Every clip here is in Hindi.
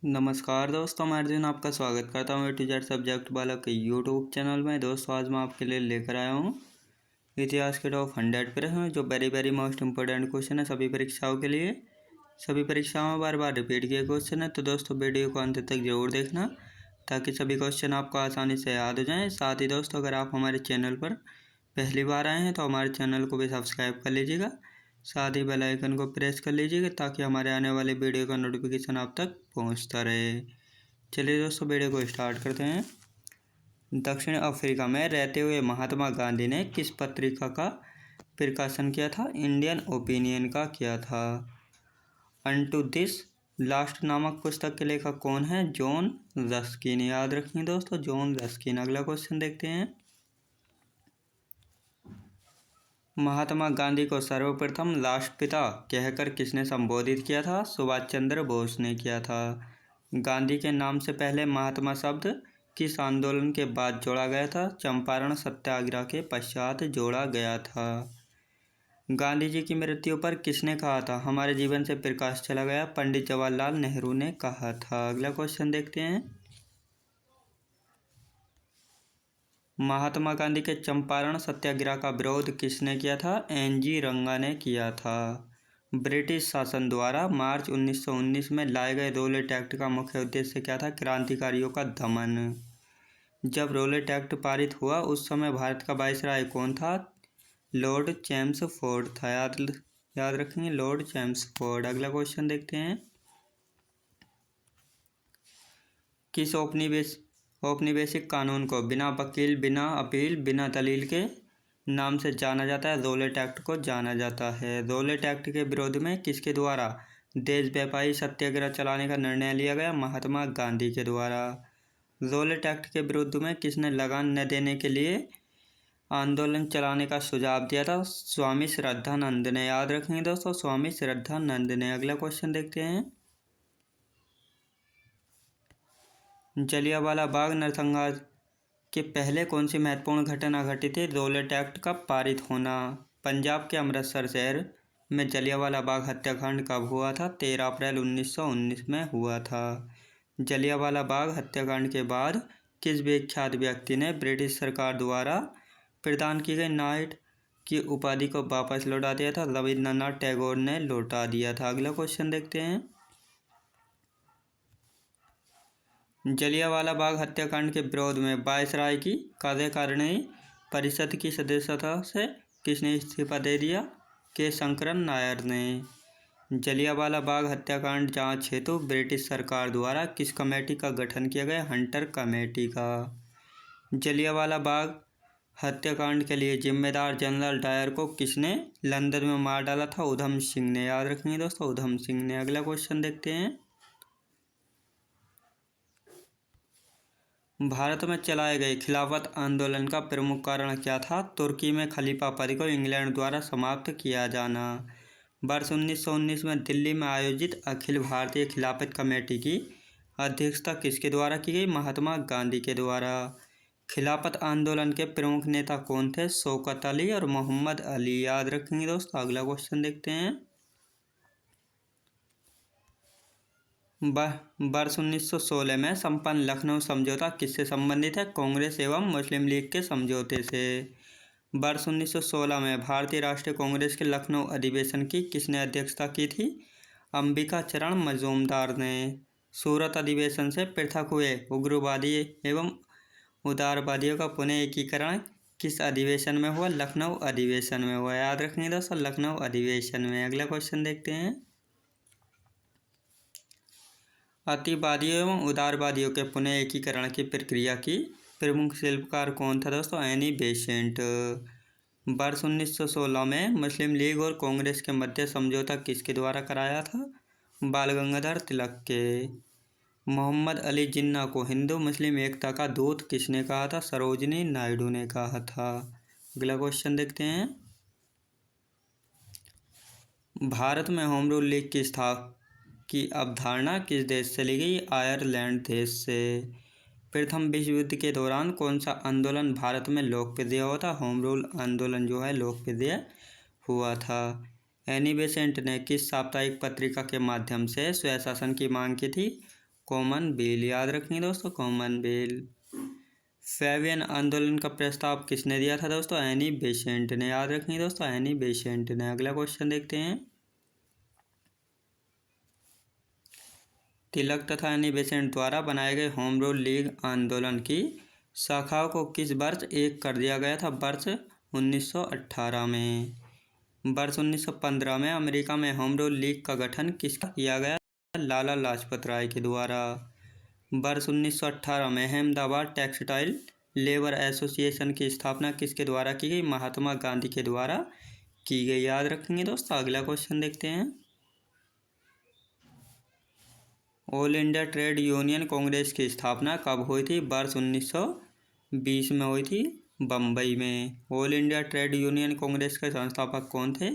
नमस्कार दोस्तों, मैं अर्जुन आपका स्वागत करता हूँ टीचर सब्जेक्ट वाला के यूट्यूब चैनल में। दोस्तों आज मैं आपके लिए लेकर आया हूँ इतिहास के टॉप 100 प्रश्न जो वेरी मोस्ट इम्पोर्टेंट क्वेश्चन है सभी परीक्षाओं के लिए। सभी परीक्षाओं में बार बार रिपीट किए क्वेश्चन है, तो दोस्तों वीडियो को अंत तक जरूर देखना ताकि सभी क्वेश्चन आपको आसानी से याद हो जाएँ। साथ ही दोस्तों अगर आप हमारे चैनल पर पहली बार आए हैं तो हमारे चैनल को भी सब्सक्राइब कर लीजिएगा, साथ ही बेल आइकन को प्रेस कर लीजिएगा ताकि हमारे आने वाले वीडियो का नोटिफिकेशन आप तक पहुंचता रहे। चलिए दोस्तों वीडियो को स्टार्ट करते हैं। दक्षिण अफ्रीका में रहते हुए महात्मा गांधी ने किस पत्रिका का प्रकाशन किया था? इंडियन ओपिनियन का किया था। अनटू दिस लास्ट नामक पुस्तक के लेखक कौन है? John Ruskin. याद रखिए दोस्तों, जॉन रस्किन। अगला क्वेश्चन देखते हैं। महात्मा गांधी को सर्वप्रथम राष्ट्रपिता कहकर किसने संबोधित किया था? सुभाष चंद्र बोस ने किया था। गांधी के नाम से पहले महात्मा शब्द किस आंदोलन के बाद जोड़ा गया था? चंपारण सत्याग्रह के पश्चात जोड़ा गया था। गांधी जी की मृत्यु पर किसने कहा था हमारे जीवन से प्रकाश चला गया? पंडित जवाहरलाल नेहरू ने कहा था। अगला क्वेश्चन देखते हैं। महात्मा गांधी के चंपारण सत्याग्रह का विरोध किसने किया था? एन.जी. रंगा ने किया था। ब्रिटिश शासन द्वारा मार्च 1919 में लाए गए रोलेट एक्ट का मुख्य उद्देश्य क्या था? क्रांतिकारियों का दमन। जब रोलेट एक्ट पारित हुआ उस समय भारत का वायसराय कौन था? लॉर्ड चैम्सफोर्ड था। याद रखेंगे, लॉर्ड चैम्सफोर्ड। अगला क्वेश्चन देखते हैं। किस औपनिवेशिक कानून को बिना वकील, बिना अपील, बिना दलील के नाम से जाना जाता है? रोलेट एक्ट को जाना जाता है। रोलेट एक्ट के विरोध में किसके द्वारा देशव्यापी सत्याग्रह चलाने का निर्णय लिया गया? महात्मा गांधी के द्वारा। रोलेट एक्ट के विरुद्ध में किसने लगान न देने के लिए आंदोलन चलाने का सुझाव दिया था? स्वामी श्रद्धानंद ने। याद रखेंगे दोस्तों, स्वामी श्रद्धानंद ने। अगला क्वेश्चन देखते हैं। जलियांवाला बाग नरसंहार के पहले कौन सी महत्वपूर्ण घटना घटी थी? रोलेट एक्ट का पारित होना। पंजाब के अमृतसर शहर में जलियांवाला बाग हत्याकांड कब हुआ था? 13 अप्रैल 1919 में हुआ था। जलियांवाला बाग हत्याकांड के बाद किस विख्यात व्यक्ति ने ब्रिटिश सरकार द्वारा प्रदान की गई नाइट की उपाधि को वापस लौटा दिया था? रविंद्रनाथ टैगोर ने लौटा दिया था। अगला क्वेश्चन देखते हैं। जलियांवाला बाग हत्याकांड के विरोध में वायसराय की कार्यकारिणी परिषद की सदस्यता से किसने इस्तीफा दे दिया? के शंकरन नायर ने। जलियांवाला बाग हत्याकांड जांच हेतु ब्रिटिश सरकार द्वारा किस कमेटी का गठन किया गया? हंटर कमेटी का। जलियांवाला बाग हत्याकांड के लिए जिम्मेदार जनरल डायर को किसने लंदन में मार डाला था? उधम सिंह ने। याद रखेंगे दोस्तों, उधम सिंह ने। अगला क्वेश्चन देखते हैं। भारत में चलाए गए खिलाफत आंदोलन का प्रमुख कारण क्या था? तुर्की में खलीफा पद को इंग्लैंड द्वारा समाप्त किया जाना। वर्ष 1919 में दिल्ली में आयोजित अखिल भारतीय खिलाफत कमेटी की अध्यक्षता किसके द्वारा की गई? महात्मा गांधी के द्वारा। खिलाफत आंदोलन के प्रमुख नेता कौन थे? शौकत अली और मोहम्मद अली। याद रखेंगे दोस्तों। अगला क्वेश्चन देखते हैं। वर्ष 1916 में संपन्न लखनऊ समझौता किससे संबंधित है? कांग्रेस एवं मुस्लिम लीग के समझौते से। वर्ष 1916 में भारतीय राष्ट्रीय कांग्रेस के लखनऊ अधिवेशन की किसने अध्यक्षता की थी? अंबिका चरण मजूमदार ने। सूरत अधिवेशन से पृथक हुए उग्रवादी एवं उदारवादियों का पुनः एकीकरण किस अधिवेशन में हुआ? लखनऊ अधिवेशन में हुआ। याद रखेंगे दोस्तों, लखनऊ अधिवेशन में। अगला क्वेश्चन देखते हैं। अतिवादियों एवं उदारवादियों के पुनः एकीकरण की प्रक्रिया की प्रमुख शिल्पकार कौन था दोस्तों? Annie Besant. वर्ष 1916 में मुस्लिम लीग और कांग्रेस के मध्य समझौता किसके द्वारा कराया था? बाल गंगाधर तिलक के। मोहम्मद अली जिन्ना को हिंदू मुस्लिम एकता का दूत किसने कहा था? सरोजिनी नायडू ने कहा था। अगला क्वेश्चन देखते हैं। भारत में होम रूल लीग की अवधारणा किस देश से ली गई? आयरलैंड देश से। प्रथम विश्व युद्ध के दौरान कौन सा आंदोलन भारत में लोकप्रिय हुआ था? होम रूल आंदोलन जो है लोकप्रिय हुआ था। एनी बेसेंट ने किस साप्ताहिक पत्रिका के माध्यम से स्वशासन की मांग की थी? कॉमनवेल्थ, याद रखेंगे दोस्तों कॉमनवेल्थ। फैबियन आंदोलन का प्रस्ताव किसने दिया था दोस्तों? एनी बेसेंट ने, याद रखेंगे दोस्तों एनी बेसेंट ने। अगला क्वेश्चन देखते हैं। तिलक तथा एनी बेसेंट द्वारा बनाए गए होम रूल लीग आंदोलन की शाखाओं को किस वर्ष एक कर दिया गया था? वर्ष 1918 में। वर्ष 1915 में अमेरिका में होम रूल लीग का गठन किसका किया गया? लाला लाजपत राय के द्वारा। वर्ष 1918 में अहमदाबाद टेक्सटाइल लेबर एसोसिएशन की स्थापना किसके द्वारा की गई? महात्मा गांधी के द्वारा की गई, याद रखेंगे दोस्तों। अगला क्वेश्चन देखते हैं। All India trade union Congress की स्थापना कब हुई थी? वर्ष 1920 में हुई थी, बम्बई में। All India trade union Congress के संस्थापक कौन थे?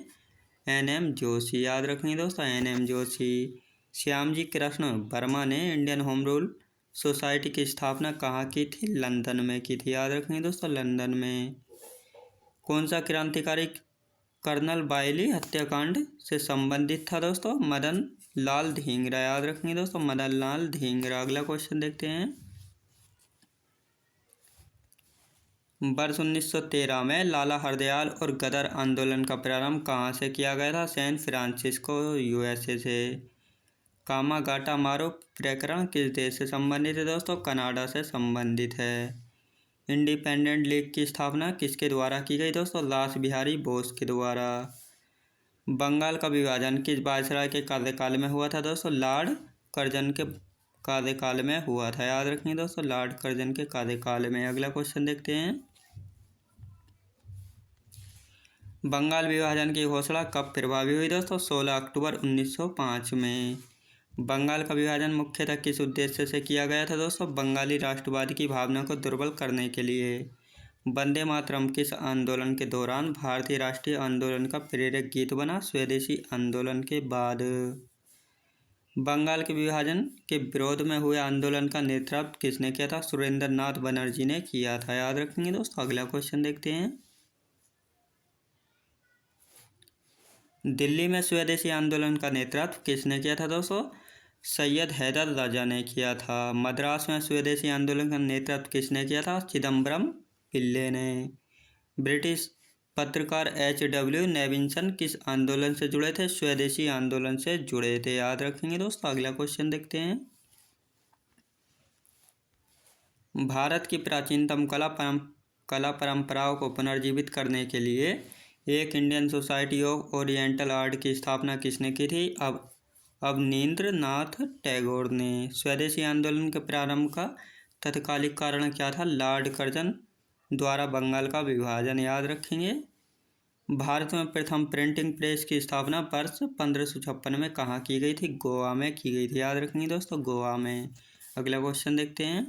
एन.एम. जोशी, याद रखेंगे दोस्तों एन.एम. जोशी। श्यामजी कृष्ण वर्मा ने इंडियन होम रूल सोसाइटी की स्थापना कहाँ की थी? लंदन में की थी, याद रखेंगे दोस्तों लंदन में। कौन सा क्रांतिकारी कर्नल बाइली हत्याकांड से संबंधित था दोस्तों? मदन लाल धींगरा, याद रखेंगे दोस्तों मदन लाल धींगरा। अगला क्वेश्चन देखते हैं। वर्ष 1913 में लाला हरदयाल और गदर आंदोलन का प्रारंभ कहाँ से किया गया था? सैन फ्रांसिस्को, यूएसए से। कामागाटा मारो प्रकरण किस देश से संबंधित है दोस्तों? कनाडा से संबंधित है। इंडिपेंडेंट लीग की स्थापना किसके द्वारा की गई दोस्तों? लास बिहारी बोस के द्वारा। बंगाल का विभाजन किस वायसराय के कार्यकाल में हुआ था दोस्तों? लॉर्ड कर्जन के कार्यकाल में हुआ था, याद रखेंगे दोस्तों लॉर्ड कर्जन के कार्यकाल में। अगला क्वेश्चन देखते हैं। बंगाल विभाजन की घोषणा कब प्रभावी हुई दोस्तों? 16 अक्टूबर 1905 में। बंगाल का विभाजन मुख्यतः किस उद्देश्य से किया गया था दोस्तों? बंगाली राष्ट्रवाद की भावना को दुर्बल करने के लिए। वंदे मातरम किस आंदोलन के दौरान भारतीय राष्ट्रीय आंदोलन का प्रेरक गीत बना? स्वदेशी आंदोलन के बाद। बंगाल के विभाजन के विरोध में हुए आंदोलन का नेतृत्व किसने किया था? सुरेंद्र नाथ बनर्जी ने किया था, याद रखेंगे दोस्तों। अगला क्वेश्चन देखते हैं। दिल्ली में स्वदेशी आंदोलन का नेतृत्व किसने किया था दोस्तों? सैयद हैदर राजा ने किया था। मद्रास में स्वदेशी आंदोलन का नेतृत्व किसने किया था? चिदम्बरम पिल्ले ने। ब्रिटिश पत्रकार H.W. नेविंसन किस आंदोलन से जुड़े थे? स्वदेशी आंदोलन से जुड़े थे, याद रखेंगे दोस्तों। अगला क्वेश्चन देखते हैं। भारत की प्राचीनतम कला परंपराओं को पुनर्जीवित करने के लिए एक Indian society of oriental art की स्थापना किसने की थी? अवनींद्रनाथ टैगोर ने। स्वदेशी आंदोलन के प्रारंभ का तत्कालिक कारण क्या था? लॉर्ड कर्जन द्वारा बंगाल का विभाजन, याद रखेंगे। भारत में प्रथम प्रिंटिंग प्रेस की स्थापना वर्ष 1556 में कहाँ की गई थी? गोवा में की गई थी, याद रखेंगे दोस्तों गोवा में। अगला क्वेश्चन देखते हैं।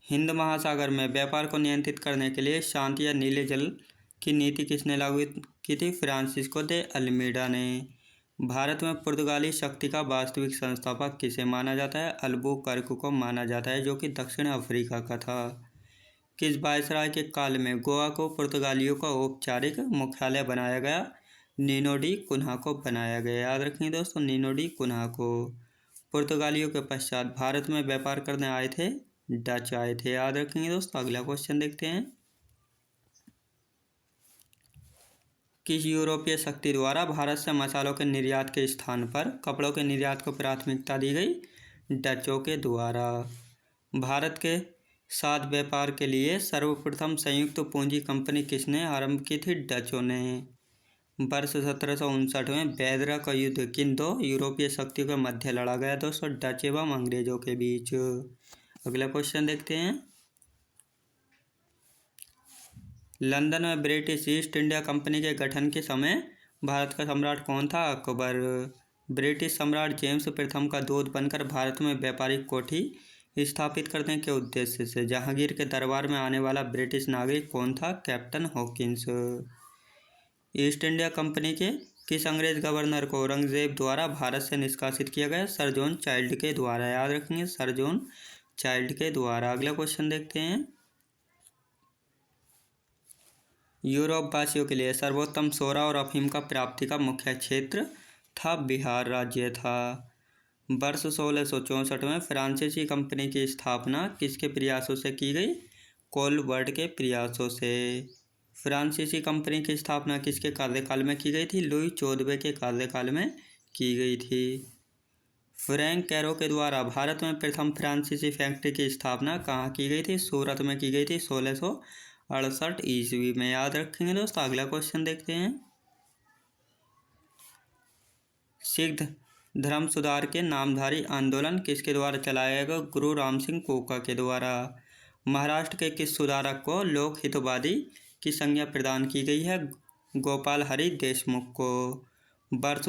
हिंद महासागर में व्यापार को नियंत्रित करने के लिए शांति या नीले जल की नीति किसने लागू की थी? फ्रांसिस्को दे अल्मीडा ने। भारत में पुर्तगाली शक्ति का वास्तविक संस्थापक किसे माना जाता है? अल्बुकर्क को माना जाता है, जो कि दक्षिण अफ्रीका का था। किस वायसराय के काल में गोवा को पुर्तगालियों का औपचारिक मुख्यालय बनाया गया? नीनो डी कुन्हा को बनाया गया, याद रखेंगे दोस्तों नीनो डी कुन्हा को। पुर्तगालियों के पश्चात भारत में व्यापार करने आए थे डच आए थे, याद रखेंगे दोस्तों। अगला क्वेश्चन देखते हैं। किस यूरोपीय शक्ति द्वारा भारत से मसालों के निर्यात के स्थान पर कपड़ों के निर्यात को प्राथमिकता दी गई? डचों के द्वारा। भारत के साथ व्यापार के लिए सर्वप्रथम संयुक्त पूंजी कंपनी किसने आरंभ की थी? डचों ने। वर्ष 1759 में बेदरा का युद्ध किन दो यूरोपीय शक्तियों के मध्य लड़ा गया दोस्तों? डच एवं अंग्रेजों के बीच। अगला क्वेश्चन देखते हैं। लंदन में ब्रिटिश ईस्ट इंडिया कंपनी के गठन के समय भारत का सम्राट कौन था? अकबर। ब्रिटिश सम्राट जेम्स प्रथम का दूत बनकर भारत में व्यापारिक कोठी स्थापित करने के उद्देश्य से जहांगीर के दरबार में आने वाला ब्रिटिश नागरिक कौन था? Captain Hawkins. East India company के किस अंग्रेज गवर्नर को औरंगजेब द्वारा भारत से निष्कासित किया गया? सर जॉन चाइल्ड के द्वारा, याद रखेंगे सर जॉन चाइल्ड के द्वारा। अगला क्वेश्चन देखते हैं। यूरोप वासियों के लिए सर्वोत्तम सोरा और अफीम का प्राप्ति का मुख्य क्षेत्र था? बिहार राज्य था। वर्ष 1664 में फ्रांसीसी कंपनी की स्थापना किसके प्रयासों से की गई? कोलबर्ट के प्रयासों से। फ्रांसीसी कंपनी की स्थापना किसके कार्यकाल में की गई थी? लुई 14वें के कार्यकाल में की गई थी। फ्रैंक कैरो के द्वारा भारत में प्रथम फ्रांसीसी फैक्ट्री की स्थापना कहाँ की गई थी? सूरत में की गई थी 1668 ईस्वी में। याद रखेंगे दोस्तों। अगला क्वेश्चन देखते हैं। सिख धर्म सुधार के नामधारी आंदोलन किसके द्वारा चलाया गया? गुरु राम सिंह कोका के द्वारा। महाराष्ट्र के किस सुधारक को लोक हितवादी की संज्ञा प्रदान की गई है? गोपाल हरि देशमुख को। वर्ष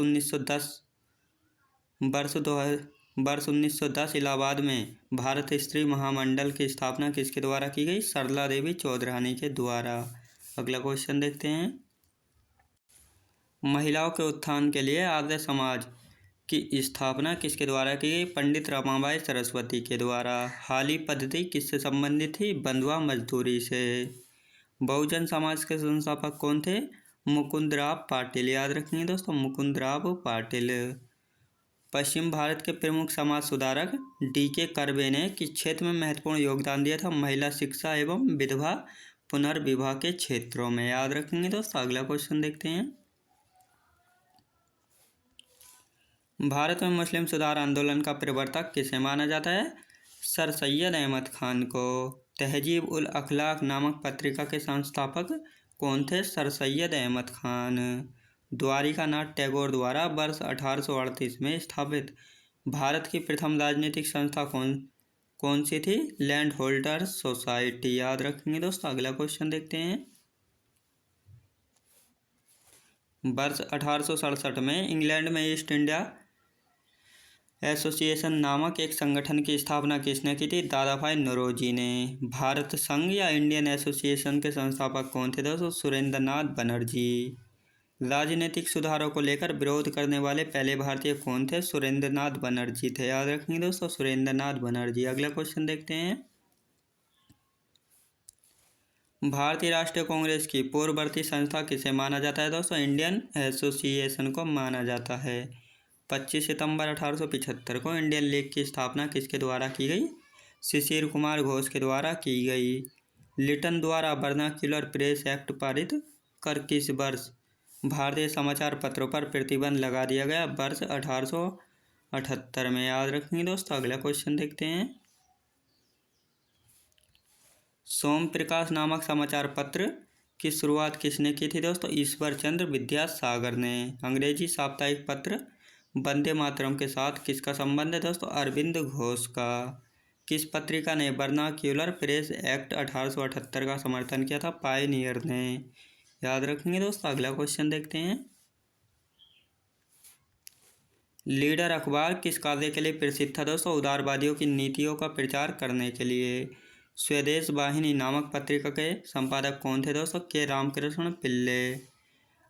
1910 इलाहाबाद में भारत स्त्री महामंडल की स्थापना किसके द्वारा की गई? सरला देवी चौधरानी के द्वारा। अगला क्वेश्चन देखते हैं। महिलाओं के उत्थान के लिए आर्य समाज की स्थापना किसके द्वारा की गई? पंडित रमाबाई सरस्वती के द्वारा। हाली पद्धति किससे संबंधित थी? बंधुआ मजदूरी से। बहुजन समाज के संस्थापक कौन थे? मुकुंदराव पाटिल। याद रखेंगे दोस्तों, मुकुंदराव पाटिल। पश्चिम भारत के प्रमुख समाज सुधारक D.K. कर्वे ने किस क्षेत्र में महत्वपूर्ण योगदान दिया था? महिला शिक्षा एवं विधवा पुनर्विवाह के क्षेत्रों में। याद रखेंगे दोस्तों। अगला क्वेश्चन देखते हैं। भारत में मुस्लिम सुधार आंदोलन का प्रवर्तक किसे माना जाता है? सर सैयद अहमद खान को। तहजीब उल अखलाक नामक पत्रिका के संस्थापक कौन थे? सर सैयद अहमद खान। द्वारिकानाथ टैगोर द्वारा वर्ष 1838 में स्थापित भारत की प्रथम राजनीतिक संस्था कौन सी थी? Land holders society. याद रखेंगे दोस्तों। अगला क्वेश्चन देखते हैं। वर्ष 1867 में इंग्लैंड में ईस्ट इंडिया एसोसिएशन नामक एक संगठन की स्थापना किसने की थी? दादाभाई नौरोजी ने। भारत संघ या इंडियन एसोसिएशन के संस्थापक कौन थे दोस्तों? सुरेंद्रनाथ बनर्जी। राजनीतिक सुधारों को लेकर विरोध करने वाले पहले भारतीय कौन थे? सुरेंद्रनाथ बनर्जी थे। याद रखेंगे दोस्तों, सुरेंद्रनाथ बनर्जी। अगला क्वेश्चन देखते हैं। भारतीय राष्ट्रीय कांग्रेस की पूर्ववर्ती संस्था किसे माना जाता है दोस्तों? इंडियन एसोसिएशन को माना जाता है। 25 सितंबर 1875 को इंडियन लीग की स्थापना किसके द्वारा की गई? शिशिर कुमार घोष के द्वारा की गई। लिटन द्वारा वर्नाक्युलर प्रेस एक्ट पारित कर किस वर्ष भारतीय समाचार पत्रों पर प्रतिबंध लगा दिया गया? वर्ष 1878 में। याद रखेंगे दोस्तों। अगला क्वेश्चन देखते हैं। सोम प्रकाश नामक समाचार पत्र की शुरुआत किसने की थी दोस्तों? ईश्वर चंद्र विद्यासागर ने। अंग्रेजी साप्ताहिक पत्र वंदे मातरम के साथ किसका संबंध है दोस्तों? अरविंद घोष का। किस पत्रिका ने वर्नाक्युलर प्रेस एक्ट 1878 का समर्थन किया था? पायनियर ने। याद रखेंगे दोस्तों। अगला क्वेश्चन देखते हैं। लीडर अखबार किस कार्य के लिए प्रसिद्ध था दोस्तों? उदारवादियों की नीतियों का प्रचार करने के लिए। स्वदेश वाहिनी नामक पत्रिका के संपादक कौन थे दोस्तों? के रामकृष्ण पिल्ले।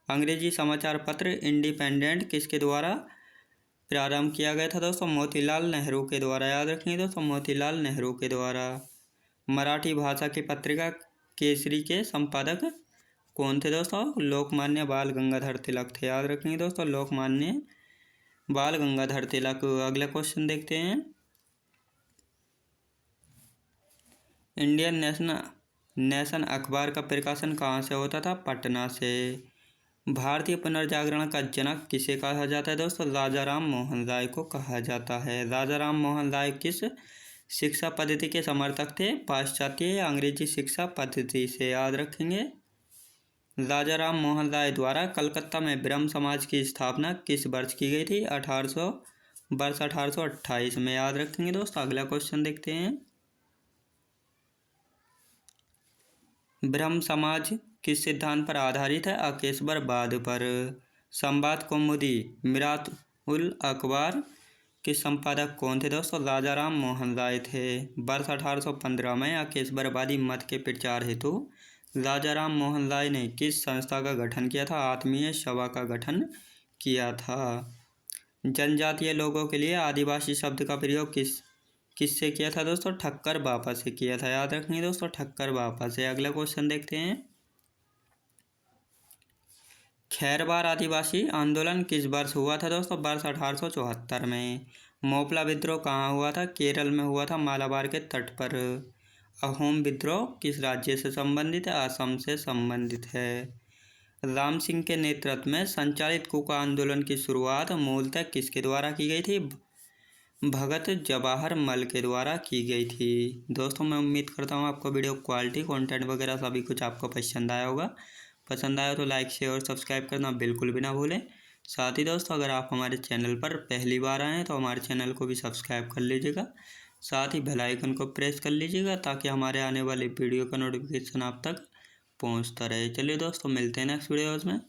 अंग्रेजी समाचार पत्र इंडिपेंडेंट किसके द्वारा प्रारंभ किया गया था दोस्तों? मोतीलाल नेहरू के द्वारा। याद रखेंगे दोस्तों, मोतीलाल नेहरू के द्वारा। मराठी भाषा की पत्रिका केसरी के संपादक कौन थे दोस्तों? लोकमान्य बाल गंगाधर तिलक थे। याद रखेंगे दोस्तों, लोकमान्य बाल गंगाधर तिलक। अगला क्वेश्चन देखते हैं। इंडियन नेशन अखबार का प्रकाशन कहाँ से होता था? पटना से। भारतीय पुनर्जागरण का जनक किसे कहा जाता है दोस्तों? राजा राम मोहन राय को कहा जाता है। राजा राम मोहन राय किस शिक्षा पद्धति के समर्थक थे? पाश्चात्य या अंग्रेजी शिक्षा पद्धति से। याद रखेंगे। राजा राम मोहन राय द्वारा कलकत्ता में ब्रह्म समाज की स्थापना किस वर्ष की गई थी? 1828 में। याद रखेंगे दोस्तों। अगला क्वेश्चन देखते हैं। ब्रह्म समाज किस सिद्धांत पर आधारित है? अकेश्वरवाद पर। संवाद कौमुदी मिरात उल अखबार के संपादक कौन थे दोस्तों? राजा राम मोहन राय थे। वर्ष 1815 में अकेश्वरवादी मत के प्रचार हेतु राजा राम मोहन राय ने किस संस्था का गठन किया था? आत्मीय सभा का गठन किया था। जनजातीय लोगों के लिए आदिवासी शब्द का प्रयोग किससे किया था दोस्तों? ठक्कर बापा से किया था। याद रखेंगे दोस्तों, ठक्कर बापा से। अगला क्वेश्चन देखते हैं। खैरवार आदिवासी आंदोलन किस वर्ष हुआ था दोस्तों? वर्ष 1874 में। मोपला विद्रोह कहाँ हुआ था? केरल में हुआ था, मालाबार के तट पर। अहोम विद्रोह किस राज्य से संबंधित है? असम से संबंधित है। राम सिंह के नेतृत्व में संचालित कूका आंदोलन की शुरुआत मूलतः किसके द्वारा की गई थी? भगत जवाहर मल के द्वारा की गई थी। दोस्तों मैं उम्मीद करता हूँ आपको वीडियो क्वालिटी, कंटेंट वगैरह सभी कुछ आपको पसंद आया होगा। पसंद आया तो लाइक शेयर और सब्सक्राइब करना बिल्कुल भी ना भूलें। साथ ही दोस्तों अगर आप हमारे चैनल पर पहली बार आए हैं तो हमारे चैनल को भी सब्सक्राइब कर लीजिएगा। साथ ही बेल आइकन को प्रेस कर लीजिएगा ताकि हमारे आने वाली वीडियो का नोटिफिकेशन आप तक पहुंचता रहे। चलिए दोस्तों मिलते हैं नेक्स्ट वीडियोज़ में।